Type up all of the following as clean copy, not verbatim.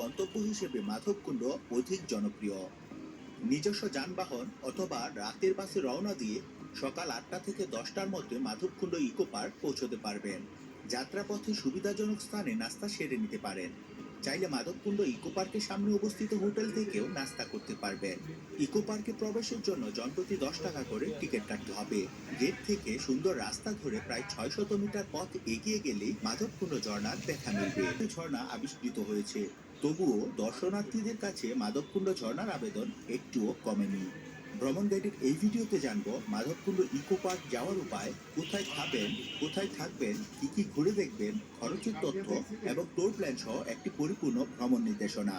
গন্তব্য হিসেবে মাধবকুণ্ড অধিক জনপ্রিয়। নিজস্ব যানবাহন অথবা রাতের বাসে রওনা দিয়ে সকাল 8টা থেকে 10টার মধ্যে মাধবকুণ্ড ইকো পার্ক পৌঁছতে পারবেন। যাত্রাপথে সুবিধাজনক স্থানে নাস্তা সেরে নিতে পারেন। চাইলে মাধবকুণ্ড ইকো পার্কের সামনে অবস্থিত হোটেল থেকেও নাস্তা করতে পারবেন। ইকো পার্কে প্রবেশের জন্য জনপ্রতি 10 টাকা করে টিকিট কাটতে হবে। গেট থেকে সুন্দর রাস্তা ধরে প্রায় 600 মিটার পথ এগিয়ে গেলেই মাধবকুণ্ড ঝর্ণার দেখা মিলবে। ঝর্ণা আবিষ্কৃত হয়েছে, তবুও দর্শনার্থীদের কাছে মাধবকুণ্ড ঝর্ণার আবেদন একটুও কমেনি। ভ্রমণ গাইডের এই ভিডিওতে জানবো মাধবকুণ্ড ইকো পার্ক যাওয়ার উপায়, কোথায় খাবেন, কোথায় থাকবেন, কি কি ঘুরে দেখবেন, খরচের তথ্য এবং ট্যুর প্ল্যান সহ একটি পরিপূর্ণ ভ্রমণ নির্দেশনা।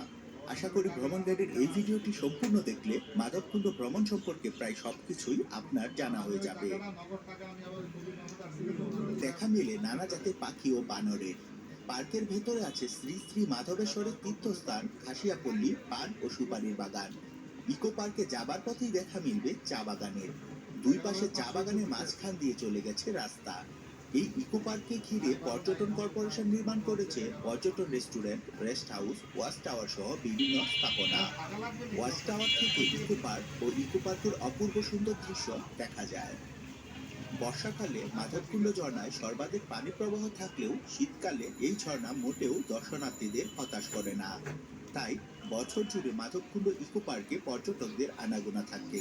আশা করি ভ্রমণ গাইডের এই ভিডিওটি সম্পূর্ণ দেখলে মাধবকুণ্ড ভ্রমণ সম্পর্কে প্রায় সবকিছুই আপনার জানা হয়ে যাবে। দেখা মিলে নানা জাতের পাখি ও বানরের। পার্কের ভেতরে আছে শ্রী শ্রী মাধবেশ্বরের তীর্থস্থান খাসিয়াপল্লী পান ও সুপারির বাগান। ইকো পার্কে যাবার পথেই দেখা মিলবে চা বাগানের। দুই পাশে চা বাগানের মাঝখান দিয়ে চলে গেছে রাস্তা। এই ইকো পার্ককে ঘিরে পর্যটন কর্পোরেশন নির্মাণ করেছে পর্যটন restaurant, rest house, watch tower সহ বিভিন্ন স্থাপনা। ওয়াচ টাওয়ার থেকে ইকো পার্ক ও ইকো পার্কের অপূর্ব সুন্দর দৃশ্য দেখা যায়। বর্ষাকালে মাধবকুণ্ড ঝর্ণায় সর্বাধিক পানি প্রবাহ থাকলেও শীতকালে এই ঝর্ণা মোটেও দর্শনার্থীদের হতাশ করে না। তাই বছর জুড়ে মাধবকুণ্ড ইকো পার্কে পর্যটকদের আনাগোনা থাকে।